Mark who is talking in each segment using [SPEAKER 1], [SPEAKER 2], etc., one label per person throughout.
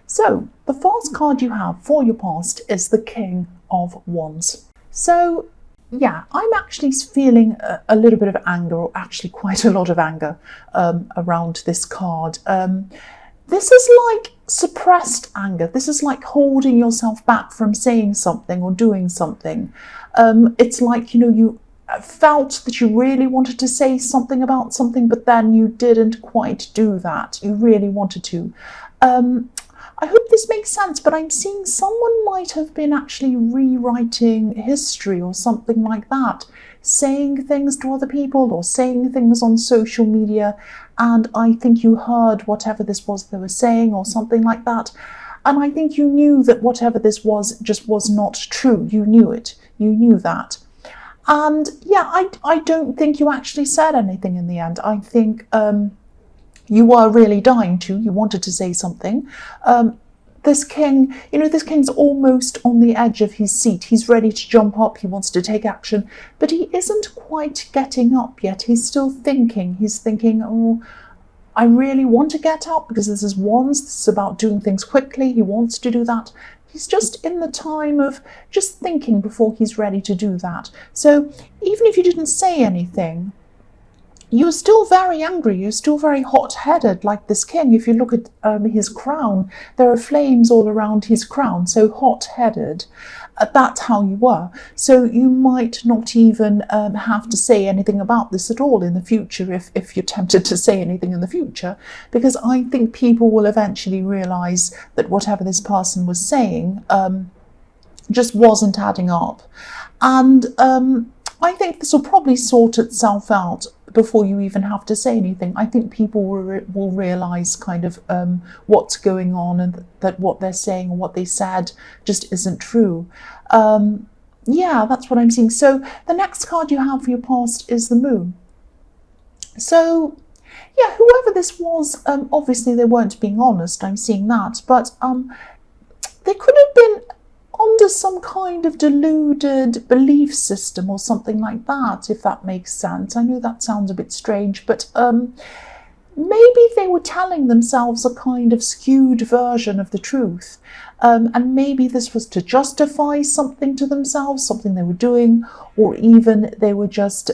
[SPEAKER 1] So the first card you have for your past is the King of Wands. So yeah, I'm actually feeling a little bit of anger, or actually quite a lot of anger around this card. This is like suppressed anger. This is like holding yourself back from saying something or doing something. It's like, you felt that you really wanted to say something about something, but then you didn't quite do that. You really wanted to. I hope this makes sense, but I'm seeing someone might have been actually rewriting history or something like that, saying things to other people or saying things on social media, and I think you heard whatever this was they were saying or something like that, and I think you knew that whatever this was just was not true. You knew it. You knew that. And yeah, I don't think you actually said anything in the end. I think you were really dying to. You wanted to say something. This king, this king's almost on the edge of his seat. He's ready to jump up. He wants to take action, but he isn't quite getting up yet. He's still thinking. He's thinking, oh, I really want to get up because this is Wands. This is about doing things quickly. He wants to do that. He's just in the time of just thinking before he's ready to do that. So even if you didn't say anything, you're still very angry, you're still very hot-headed like this king. If you look at his crown, there are flames all around his crown, so hot-headed. That's how you were. So you might not even have to say anything about this at all in the future if you're tempted to say anything in the future, because I think people will eventually realise that whatever this person was saying just wasn't adding up. And I think this will probably sort itself out before you even have to say anything. I think people will realise kind of what's going on, and that what they're saying or what they said just isn't true. Yeah, that's what I'm seeing. So the next card you have for your past is the Moon. So yeah, whoever this was, obviously they weren't being honest, I'm seeing that, but they could have been under some kind of deluded belief system or something like that, if that makes sense. I know that sounds a bit strange, but maybe they were telling themselves a kind of skewed version of the truth. And maybe this was to justify something to themselves, something they were doing, or even they were just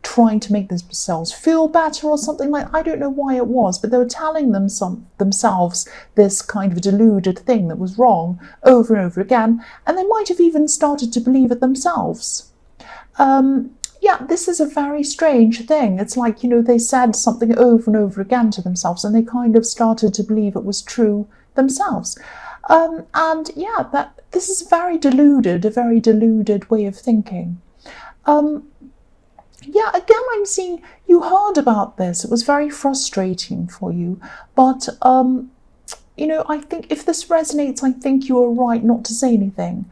[SPEAKER 1] trying to make themselves feel better or something like. I don't know why it was, but they were telling themselves this kind of deluded thing that was wrong over and over again, and they might have even started to believe it themselves. Yeah, this is a very strange thing. It's like, they said something over and over again to themselves, and they kind of started to believe it was true themselves. And yeah, this is a very deluded way of thinking. Yeah, again, I'm seeing you heard about this. It was very frustrating for you. But, I think if this resonates, I think you are right not to say anything.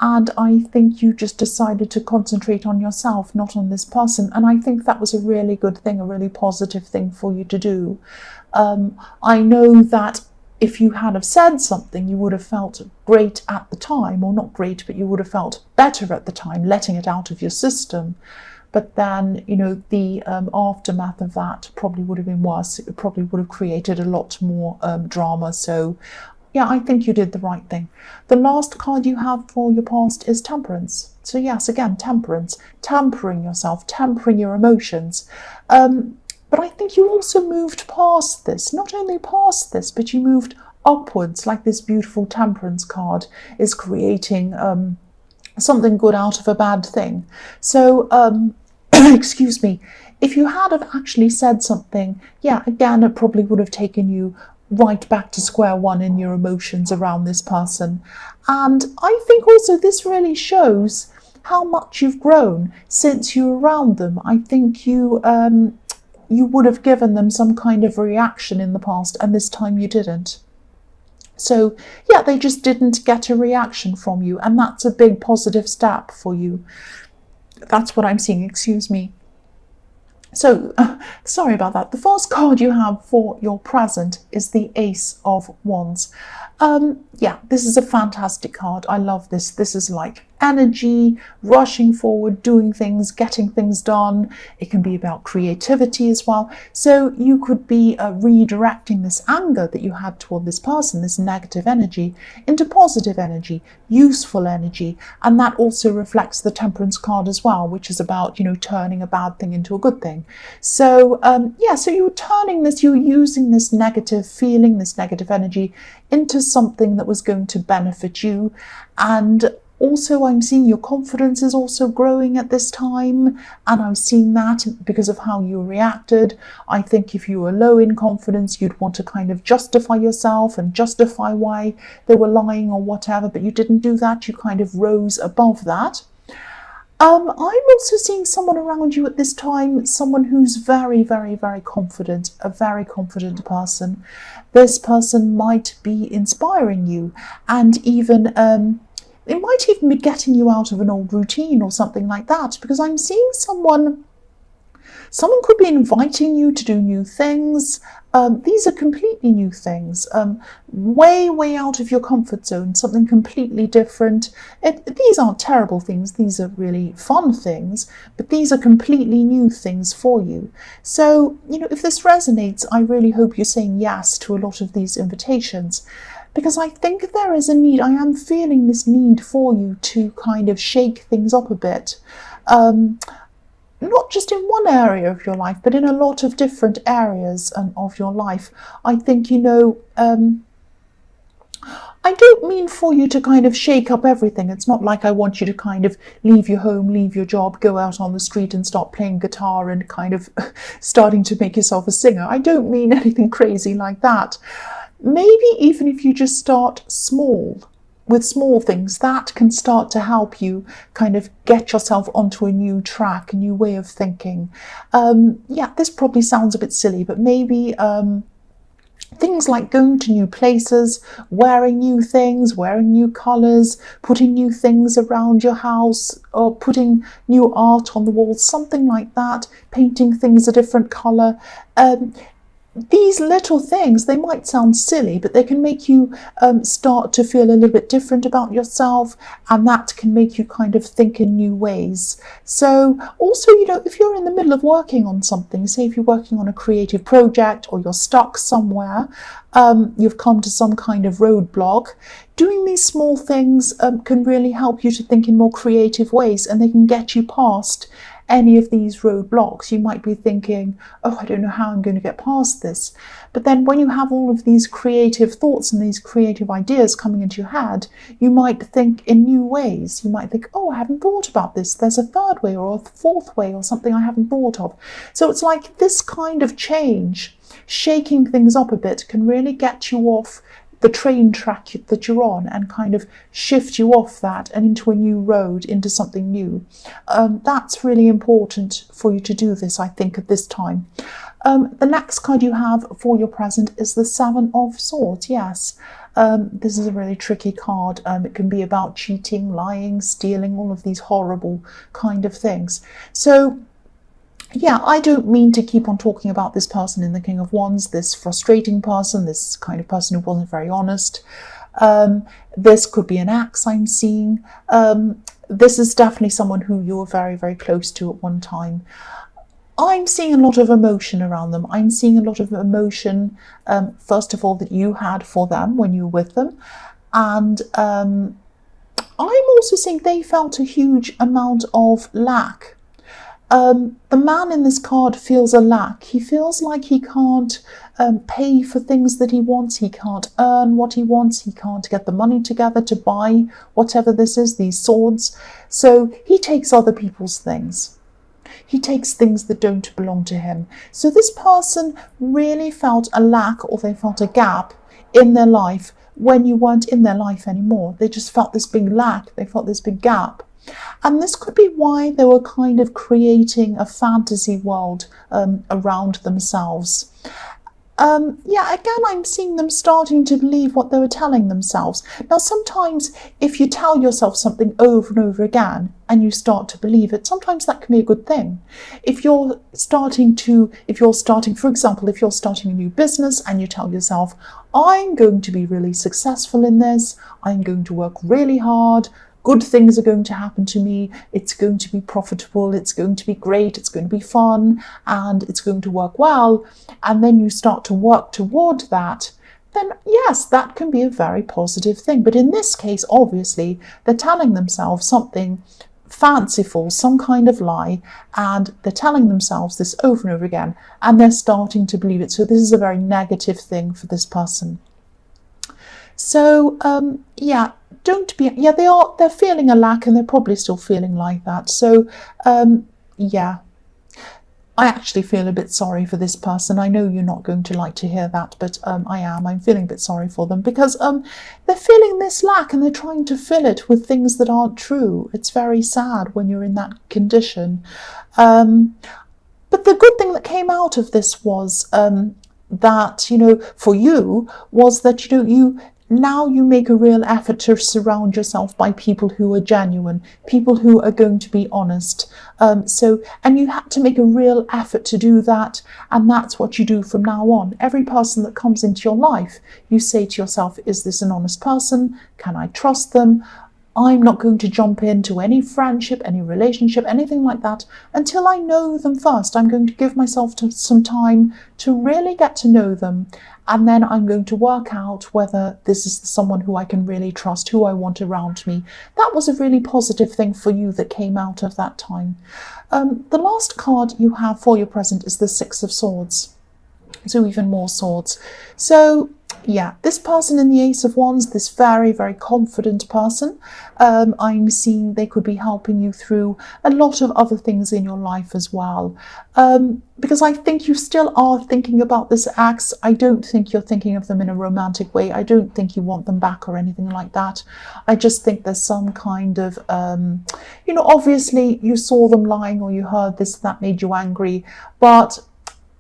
[SPEAKER 1] And I think you just decided to concentrate on yourself, not on this person. And I think that was a really good thing, a really positive thing for you to do. I know that if you had have said something, you would have felt great at the time, or not great, but you would have felt better at the time, letting it out of your system. But then, the aftermath of that probably would have been worse. It probably would have created a lot more drama. So, yeah, I think you did the right thing. The last card you have for your past is Temperance. So, yes, again, Temperance. Tempering yourself, tempering your emotions. But I think you also moved past this. Not only past this, but you moved upwards, like this beautiful Temperance card is creating something good out of a bad thing. So, excuse me, if you had have actually said something, yeah, again, it probably would have taken you right back to square one in your emotions around this person. And I think also this really shows how much you've grown since you were around them. I think you would have given them some kind of reaction in the past, and this time you didn't. So, yeah, they just didn't get a reaction from you, and that's a big positive step for you. That's what I'm seeing, excuse me. So, sorry about that. The first card you have for your present is the Ace of Wands. Yeah, this is a fantastic card. I love this. This is like energy, rushing forward, doing things, getting things done. It can be about creativity as well. So you could be redirecting this anger that you had toward this person, this negative energy, into positive energy, useful energy. And that also reflects the Temperance card as well, which is about, turning a bad thing into a good thing. So, so you're turning this, you're using this negative feeling, this negative energy into something that was going to benefit you. And also, I'm seeing your confidence is also growing at this time, and I'm seeing that because of how you reacted. I think if you were low in confidence, you'd want to kind of justify yourself and justify why they were lying or whatever, but you didn't do that. You kind of rose above that. I'm also seeing someone around you at this time, someone who's very, very, very confident, a very confident person. This person might be inspiring you, and even it might even be getting you out of an old routine or something like that, because I'm seeing someone could be inviting you to do new things. These are completely new things, way, way out of your comfort zone, something completely different. These aren't terrible things, these are really fun things, but these are completely new things for you. So, if this resonates, I really hope you're saying yes to a lot of these invitations, because I think there is a need. I am feeling this need for you to kind of shake things up a bit. Not just in one area of your life, but in a lot of different areas of your life. I think, I don't mean for you to kind of shake up everything. It's not like I want you to kind of leave your home, leave your job, go out on the street and start playing guitar and kind of starting to make yourself a singer. I don't mean anything crazy like that. Maybe even if you just start small, with small things, that can start to help you kind of get yourself onto a new track, a new way of thinking. This probably sounds a bit silly, but maybe things like going to new places, wearing new things, wearing new colours, putting new things around your house, or putting new art on the walls, something like that, painting things a different colour. These little things, they might sound silly, but they can make you start to feel a little bit different about yourself, and that can make you kind of think in new ways. So also, if you're in the middle of working on something, say if you're working on a creative project or you're stuck somewhere, you've come to some kind of roadblock, doing these small things can really help you to think in more creative ways, and they can get you past any of these roadblocks. You might be thinking, I don't know how I'm going to get past this. But then when you have all of these creative thoughts and these creative ideas coming into your head, you might think in new ways. You might think, I haven't thought about this. There's a third way or a fourth way or something I haven't thought of. So it's like this kind of change, shaking things up a bit, can really get you off the train track that you're on and kind of shift you off that and into a new road, into something new. That's really important for you to do this, I think, at this time. The next card you have for your present is the Seven of Swords. Yes, this is a really tricky card. It can be about cheating, lying, stealing, all of these horrible kind of things. So I don't mean to keep on talking about this person in the King of Wands, this frustrating person, this kind of person who wasn't very honest. This could be an ex I'm seeing. This is definitely someone who you were very, very close to at one time. I'm seeing a lot of emotion around them. I'm seeing a lot of emotion, first of all, that you had for them when you were with them. And I'm also seeing they felt a huge amount of lack. The man in this card feels a lack. He feels like he can't pay for things that he wants. He can't earn what he wants. He can't get the money together to buy whatever this is, these swords. So he takes other people's things. He takes things that don't belong to him. So this person really felt a lack, or they felt a gap in their life when you weren't in their life anymore. They just felt this big lack. They felt this big gap. And this could be why they were kind of creating a fantasy world around themselves. Again, I'm seeing them starting to believe what they were telling themselves. Now, sometimes if you tell yourself something over and over again and you start to believe it, sometimes that can be a good thing. For example, if you're starting a new business and you tell yourself, I'm going to be really successful in this, I'm going to work really hard, good things are going to happen to me, it's going to be profitable, it's going to be great, it's going to be fun, and it's going to work well, and then you start to work toward that, then yes, that can be a very positive thing. But in this case, obviously, they're telling themselves something fanciful, some kind of lie, and they're telling themselves this over and over again, and they're starting to believe it. So this is a very negative thing for this person. So they're feeling a lack, and they're probably still feeling like that. So I actually feel a bit sorry for this person. I know you're not going to like to hear that, but I'm feeling a bit sorry for them, because they're feeling this lack and they're trying to fill it with things that aren't true. It's very sad when you're in that condition. But the good thing that came out of this was that, for you, was that, you make a real effort to surround yourself by people who are genuine, people who are going to be honest. And you had to make a real effort to do that, and that's what you do from now on. Every person that comes into your life, you say to yourself, is this an honest person? Can I trust them? I'm not going to jump into any friendship, any relationship, anything like that until I know them first. I'm going to give myself some time to really get to know them. And then I'm going to work out whether this is someone who I can really trust, who I want around me. That was a really positive thing for you that came out of that time. The last card you have for your present is the Six of Swords. So even more swords. So yeah, this person in the Ace of Wands, this very, very confident person, I'm seeing they could be helping you through a lot of other things in your life as well. Because I think you still are thinking about this ex. I don't think you're thinking of them in a romantic way. I don't think you want them back or anything like that. I just think there's some kind of, obviously you saw them lying or you heard this, that made you angry. But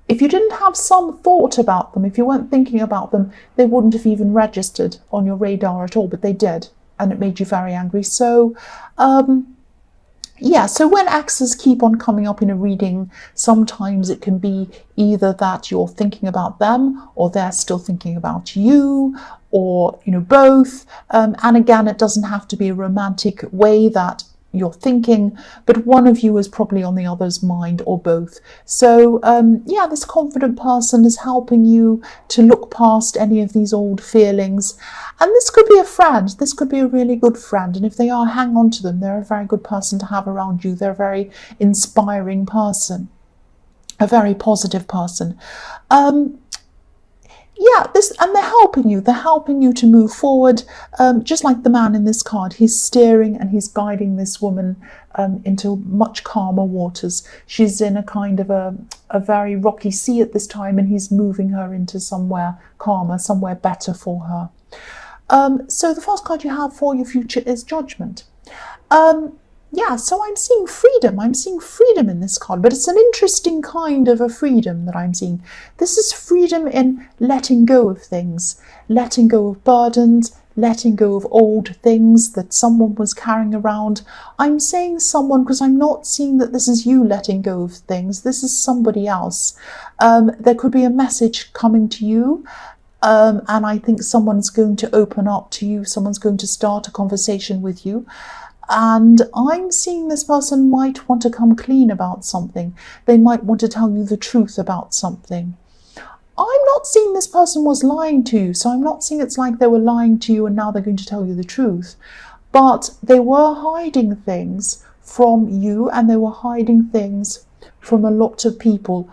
[SPEAKER 1] if you didn't have some thought about them, if you weren't thinking about them, they wouldn't have even registered on your radar at all, but they did, and it made you very angry. So, so when exes keep on coming up in a reading, sometimes it can be either that you're thinking about them, or they're still thinking about you, or, both. And again, it doesn't have to be a romantic way that you're thinking, but one of you is probably on the other's mind, or both. So this confident person is helping you to look past any of these old feelings. And this could be a friend, this could be a really good friend, and if they are, hang on to them. They're a very good person to have around you. They're a very inspiring person, a very positive person. And they're helping you to move forward, just like the man in this card. He's steering and he's guiding this woman into much calmer waters. She's in a kind of a very rocky sea at this time, and he's moving her into somewhere calmer, somewhere better for her. So the first card you have for your future is Judgment. So I'm seeing freedom. I'm seeing freedom in this card, but it's an interesting kind of a freedom that I'm seeing. This is freedom in letting go of things, letting go of burdens, letting go of old things that someone was carrying around. I'm saying someone because I'm not seeing that this is you letting go of things. This is somebody else. There could be a message coming to you. And I think someone's going to open up to you. Someone's going to start a conversation with you. And I'm seeing this person might want to come clean about something. They might want to tell you the truth about something. I'm not seeing this person was lying to you. So I'm not seeing it's like they were lying to you and now they're going to tell you the truth. But they were hiding things from you, and they were hiding things from a lot of people.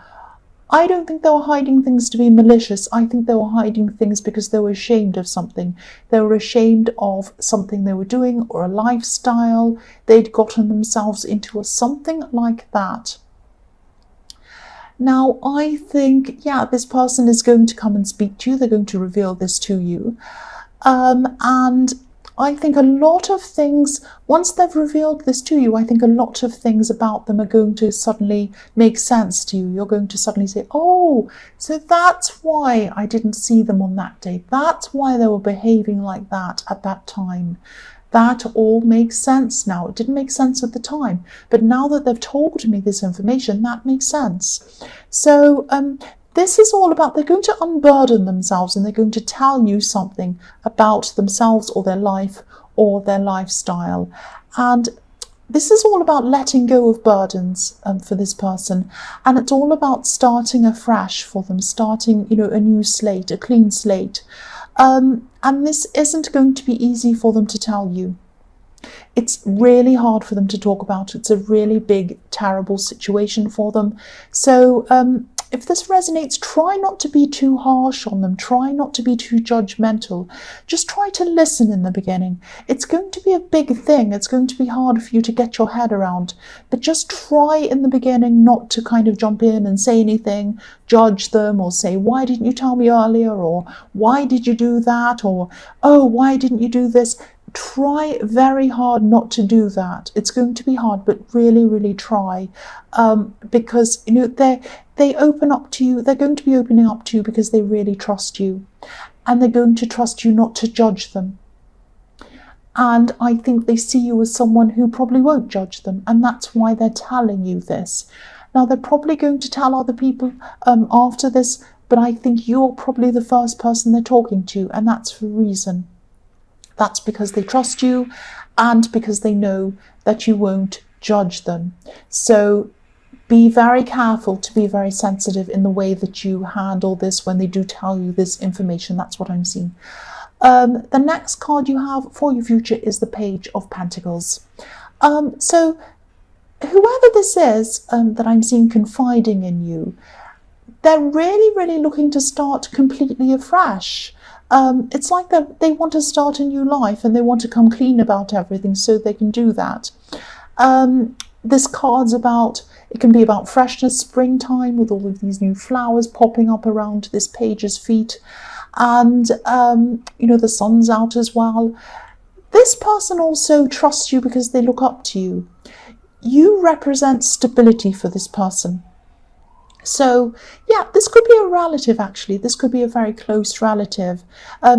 [SPEAKER 1] I don't think they were hiding things to be malicious. I think they were hiding things because they were ashamed of something. They were ashamed of something they were doing, or a lifestyle. They'd gotten themselves into something like that. Now, I think, this person is going to come and speak to you. They're going to reveal this to you. And I think a lot of things, once they've revealed this to you, I think a lot of things about them are going to suddenly make sense to you. You're going to suddenly say, oh, so that's why I didn't see them on that day. That's why they were behaving like that at that time. That all makes sense now. It didn't make sense at the time, but now that they've told me this information, that makes sense. So this is all about, they're going to unburden themselves, and they're going to tell you something about themselves or their life or their lifestyle. And this is all about letting go of burdens for this person, and it's all about starting afresh for them, starting, a new slate, a clean slate. And this isn't going to be easy for them to tell you. It's really hard for them to talk about. It's a really big, terrible situation for them. So if this resonates, try not to be too harsh on them. Try not to be too judgmental. Just try to listen in the beginning. It's going to be a big thing. It's going to be hard for you to get your head around. But just try in the beginning not to kind of jump in and say anything, judge them, or say, why didn't you tell me earlier? Or why did you do that? Or, oh, why didn't you do this? Try very hard not to do that. It's going to be hard, but really, really try, because they open up to you. They're going to be opening up to you because they really trust you, and they're going to trust you not to judge them. And I think they see you as someone who probably won't judge them, and that's why they're telling you this. Now, they're probably going to tell other people after this, but I think you're probably the first person they're talking to, and that's for a reason. That's because they trust you, and because they know that you won't judge them. So be very careful to be very sensitive in the way that you handle this when they do tell you this information. That's what I'm seeing. The next card you have for your future is the Page of Pentacles. So whoever this is that I'm seeing confiding in you, they're really, really looking to start completely afresh. It's like they want to start a new life, and they want to come clean about everything so they can do that. This card's it can be about freshness, springtime, with all of these new flowers popping up around this page's feet. And, the sun's out as well. This person also trusts you because they look up to you. You represent stability for this person. So, yeah, this could be a relative, actually. This could be a very close relative.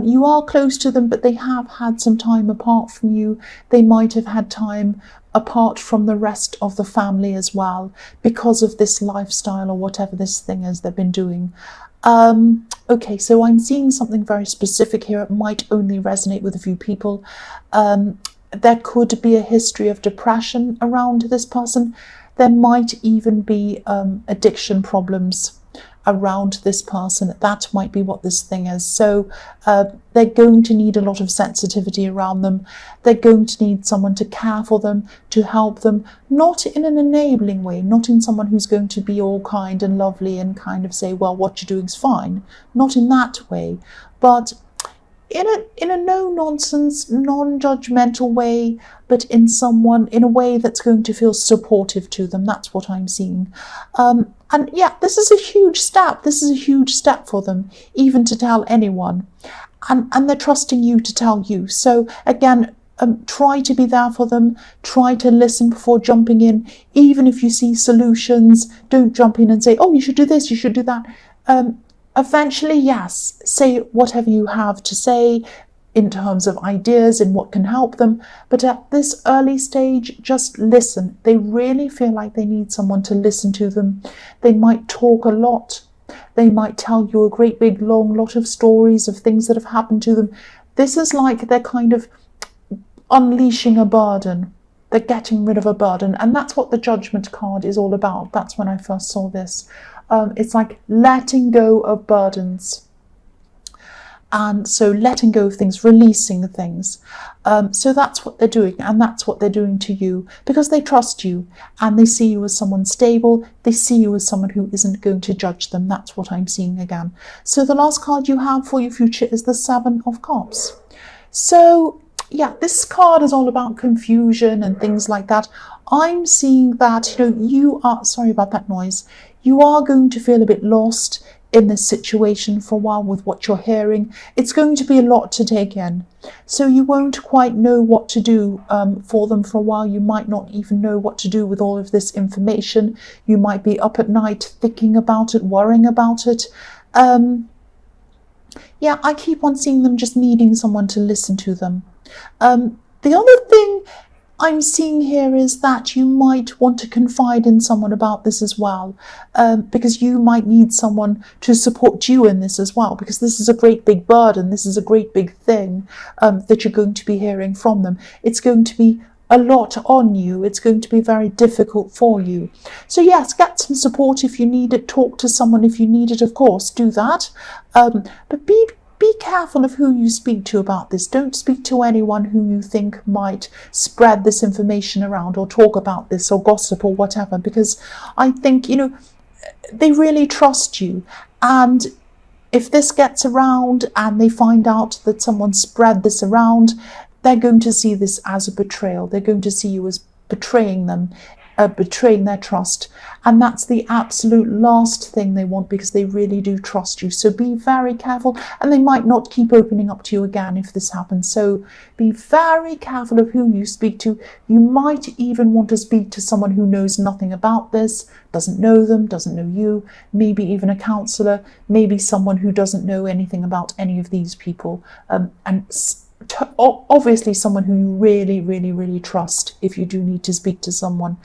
[SPEAKER 1] You are close to them, but they have had some time apart from you. They might have had time apart from the rest of the family as well, because of this lifestyle or whatever this thing is they've been doing. Okay, so I'm seeing something very specific here. It might only resonate with a few people. There could be a history of depression around this person. There might even be addiction problems around this person. That might be what this thing is. So they're going to need a lot of sensitivity around them. They're going to need someone to care for them, to help them, not in an enabling way, not in someone who's going to be all kind and lovely and kind of say, well, what you're doing's fine. Not in that way, but in a no-nonsense, non-judgmental way, but in a way that's going to feel supportive to them. That's what I'm seeing. And yeah, this is a huge step. This is a huge step for them, even to tell anyone. And they're trusting you to tell you. So again, try to be there for them. Try to listen before jumping in. Even if you see solutions, don't jump in and say, oh, you should do this, you should do that. Eventually, yes, say whatever you have to say in terms of ideas and what can help them. But at this early stage, just listen. They really feel like they need someone to listen to them. They might talk a lot. They might tell you a great big long lot of stories of things that have happened to them. This is like they're kind of unleashing a burden. They're getting rid of a burden. And that's what the Judgment card is all about. That's when I first saw this. It's like letting go of burdens. And so letting go of things, releasing things. So that's what they're doing, and that's what they're doing to you, because they trust you and they see you as someone stable. They see you as someone who isn't going to judge them. That's what I'm seeing again. So the last card you have for your future is the Seven of Cups. So yeah, this card is all about confusion and things like that. I'm seeing that, you are, sorry about that noise, you are going to feel a bit lost in this situation for a while with what you're hearing. It's going to be a lot to take in. So you won't quite know what to do for them for a while. You might not even know what to do with all of this information. You might be up at night thinking about it, worrying about it. Yeah, I keep on seeing them just needing someone to listen to them. The other thing I'm seeing here is that you might want to confide in someone about this as well, because you might need someone to support you in this as well, because this is a great big burden, this is a great big thing that you're going to be hearing from them. It's going to be a lot on you. It's going to be very difficult for you. So yes, get some support if you need it. Talk to someone if you need it, of course, do that. But be careful of who you speak to about this. Don't speak to anyone who you think might spread this information around or talk about this or gossip or whatever, because I think, you know, they really trust you. And if this gets around and they find out that someone spread this around, they're going to see this as a betrayal. They're going to see you as betraying them, betraying their trust. And that's the absolute last thing they want, because they really do trust you. So be very careful, and they might not keep opening up to you again if this happens. So be very careful of who you speak to. You might even want to speak to someone who knows nothing about this, doesn't know them, doesn't know you, maybe even a counsellor, maybe someone who doesn't know anything about any of these people, and obviously someone who you really, really, really trust if you do need to speak to someone.